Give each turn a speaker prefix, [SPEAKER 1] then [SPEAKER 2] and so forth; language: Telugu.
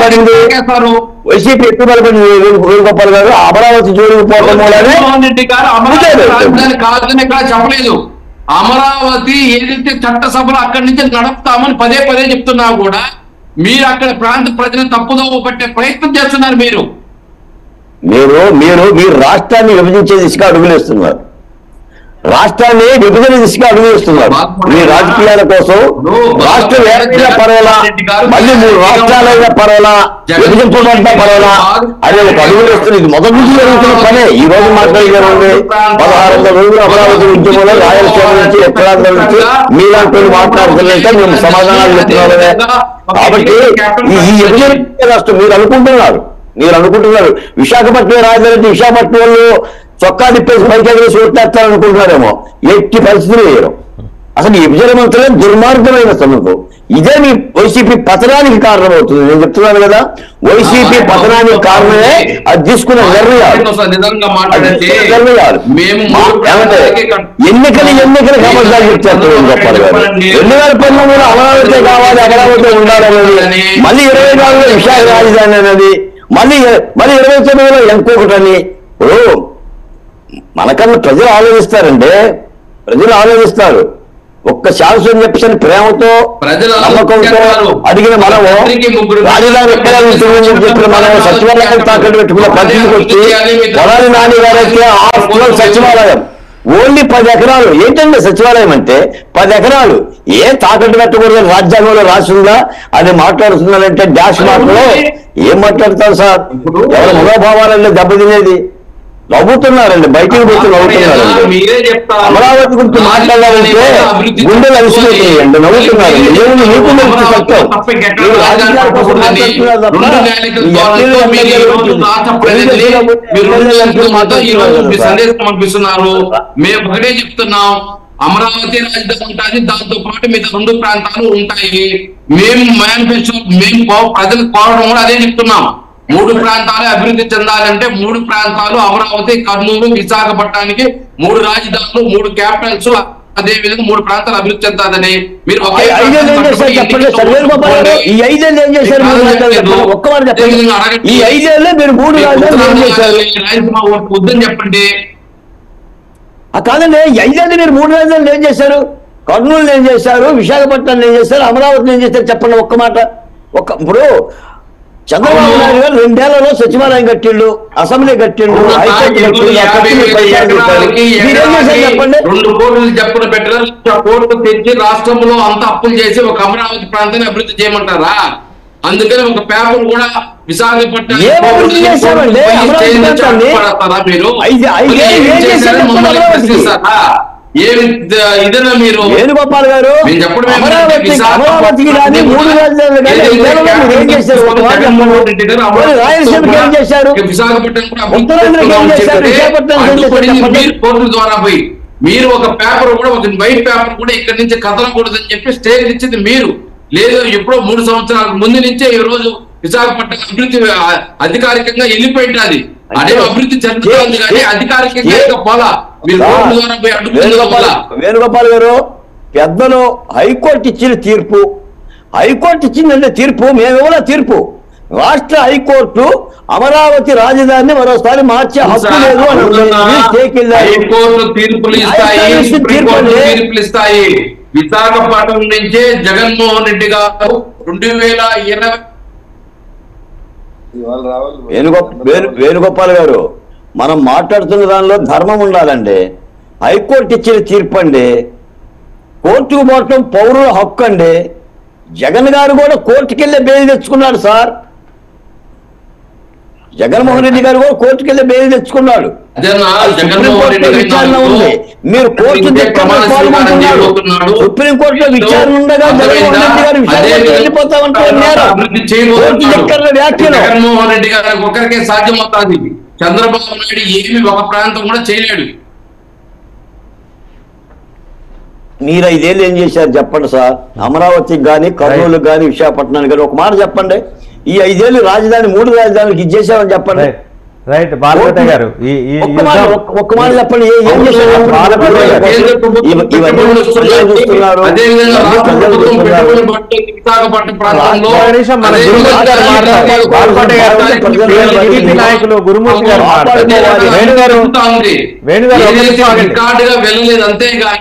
[SPEAKER 1] బలపడింది, వైసీపీ ఎక్కువ బలపడింది. వేణుగోపాల్ గారు అమరావతి జోలికి పోవడం మూలనే
[SPEAKER 2] రాజధాని కాదని ఇక్కడ చెప్పలేదు. అమరావతి ఏదైతే చట్టసభలు అక్కడి నుంచి నడుపుతామని పదే పదే చెప్తున్నా కూడా మీరు అక్కడ ప్రాంత ప్రజలను తప్పుదోవ పట్టే ప్రయత్నం చేస్తున్నారు. మీరు
[SPEAKER 1] మీరు రాష్ట్రాన్ని విభజించే దిశగా అడుగులేస్తున్నారు. రాష్ట్రాన్ని విభజన దిశగా అడుగులేస్తున్నారు. మీ రాజకీయాల కోసం రాష్ట్ర వ్యాప్తంగా పర్వాలా, మళ్ళీ 3 రాష్ట్రాలైనా పర్వాలా, విభజించబడ్డా పర్వాలా అనే ఒక అడుగులు వస్తుంది. ఇది మొదటి నుంచి జరుగుతున్న పనే. ఈ రోజు మాట్లాడేది 1600 రోజులు అమరావతి ఉద్యమంలో రాయలసీమ నుంచి ఉత్తరాంధ్ర నుంచి మీలాంటి మాట్లాడుతున్నట్టే మేము సమాధానాలు చెప్తున్నామే. కాబట్టి ఈ విభజన రాష్ట్రం మీరు అనుకుంటున్నారు విశాఖపట్నం రాజధాని విశాఖపట్నం వాళ్ళు చొక్కా తిప్పేసి పైకెగరేసి ఓట్లేస్తారనుకుంటున్నారేమో. ఎట్టి పరిస్థితులు వేయరు. అసలు ఈ విభజన మంత్రులే దుర్మార్గమైన సందర్భం. ఇదే మీ వైసీపీ పతనానికి కారణమవుతుంది. నేను చెప్తున్నాను కదా, వైసీపీ పతనానికి కారణమే అది తీసుకున్న నిర్ణయాలు. ఎన్నికలు కమర్షాలు చెప్తారు. 2019లో అమరావతి కావాలి, అమరావతి ఉండాలనేది, మళ్ళీ 24లో విశాఖ రాజధాని అనేది, మళ్ళీ 29లో ఇంకొకటని. మనకన్నా ప్రజలు ఆలోచిస్తారు. ఒక్క శాసనం చెప్పని ప్రేమతో నమ్మకంతో అడిగిన మనము రాజధాని ఎక్కడ ఉంటుందని చెప్పిన మనము సచివాలయం తాకట్టు పెట్టుకున్న పరిస్థితికి వచ్చి కొడాలి నాని గారైతే సచివాలయం ఓన్లీ 10 ఎకరాలు. ఏంటండి సచివాలయం అంటే 10 ఎకరాలు. ఏం తాకట్టు పెట్టకూడదని రాజ్యాంగంలో రాసిందా అని మాట్లాడుతున్నారంటే డాష్ మాటలో ఏం మాట్లాడతారు సార్? ఎవరి మనోభావాలన్నీ దెబ్బతినేది. నవ్వుతున్నారండి, బయటికి పోతే నవ్వుతున్నారండి. అమరావతి గురించి మాట్లాడాలంటే గుండెలు అలసిపోతాయండి, నవ్వుతున్నారండి. మీకు సత్యం
[SPEAKER 2] సందేశం పంపిస్తున్నారు. మేము ఒకటే చెప్తున్నాం, అమరావతి రాజధాని ఉంటుంది, దాంతో పాటు మిగతా 2 ప్రాంతాలు ఉంటాయి. మేము మేనిఫెస్టో ప్రజలు కోరడం కూడా అదే చెప్తున్నాం. 3 ప్రాంతాలు అభివృద్ధి చెందాలంటే 3 ప్రాంతాలు అమరావతి, కర్నూలు, విశాఖపట్నానికి 3 రాజధానులు, 3 క్యాపిటల్స్, అదే విధంగా 3 ప్రాంతాలు అభివృద్ధి చెందాలని మీరు వద్దని చెప్పండి.
[SPEAKER 1] కాదండి, 5 ఏళ్ళు మీరు 3 రాజధానులు ఏం చేశారు? కర్నూలు ఏం చేశారు? విశాఖపట్నం ఏం చేశారు? అమరావతిని ఏం చేశారు? చెప్పండి ఒక్క మాట. ఇప్పుడు చంద్రబాబు నాయుడు గారు 2 ఏళ్లలో సచివాలయం కట్టిండు, అసెంబ్లీ కట్టిండు,
[SPEAKER 2] చెప్పండి. 2 కోట్లు చెప్పులు పెట్టారు, కోట్లు తెచ్చి రాష్ట్రంలో అంతా అప్పులు చేసి ఒక అమరావతి ప్రాంతాన్ని అభివృద్ధి చేయమంటారా? అందుకని ఒక పేపర్ కూడా విశాఖపట్నం ఇదేనా మీరు?
[SPEAKER 1] వేణుగోపాల్ గారు
[SPEAKER 2] కోర్టుల ద్వారా పోయి మీరు ఒక పేపర్ కూడా, ఒక వైట్ పేపర్ కూడా ఇక్కడి నుంచి కదలకూడదని చెప్పి స్టేజ్ ఇచ్చింది మీరు. లేదు, ఎప్పుడో 3 సంవత్సరాల ముందు నుంచే ఈ రోజు విశాఖపట్నం అభివృద్ధి అధికారికంగా వెళ్ళిపోయింది. అది అదే అభివృద్ధి జరుగుతుంది కానీ అధికారికంగా పోలా.
[SPEAKER 1] వేణుగోపాల్ గారు, పెద్దలు హైకోర్టు ఇచ్చిన తీర్పు మేమేమో తీర్పు. రాష్ట్ర హైకోర్టు అమరావతి రాజధానిని మరోసారి మార్చే హక్కు లేదు అని
[SPEAKER 2] తీర్పులు ఇస్తాయి. విశాఖపట్నం నుంచే జగన్మోహన్ రెడ్డి గారు 2020
[SPEAKER 1] వేణుగోపాల్ గారు, మనం మాట్లాడుతున్న దానిలో ధర్మం ఉండాలండి. హైకోర్టు ఇచ్చిన తీర్పు అండి, కోర్టుకు పోవటం పౌరుల హక్కు అండి. జగన్ గారు కూడా కోర్టుకెళ్ళే బెయిల్ తెచ్చుకున్నాడు సార్. జగన్మోహన్ రెడ్డి గారు కూడా కోర్టుకెళ్ళే బెయిల్ తెచ్చుకున్నాడు. విచారణ ఉంది, మీరు కోర్టు పాల్గొంటున్నారు. సుప్రీంకోర్టులో విచారణ ఉండగా జగన్మోహన్ రెడ్డి గారు విచారణ వెళ్ళిపోతామంటున్నారు.
[SPEAKER 2] జగన్మోహన్ రెడ్డి గారు ఒకరికే సాధ్యమవుతుంది. చంద్రబాబు నాయుడు ఏమి ఒక ప్రాంతం కూడా చేయలేడు.
[SPEAKER 1] మీరు 5 ఏళ్ళు ఏం చేశారు చెప్పండి సార్? అమరావతికి కానీ, కర్నూలుకి కానీ, విశాఖపట్నానికి కానీ ఒక మాట చెప్పండి. ఈ 5 ఏళ్ళు రాజధాని 3 రాజధానులకు ఇచ్చేసామని చెప్పండి.
[SPEAKER 3] రైట్ బాలకోట గారు ఈ
[SPEAKER 1] ఒక్క మాట చెప్పండి, ఏం చేశారు? ఇవన్నీ ప్రజలు చూస్తున్నారు.
[SPEAKER 3] నాయకులు గురుమూర్తి గారు
[SPEAKER 2] వెళ్ళలేదు అంతే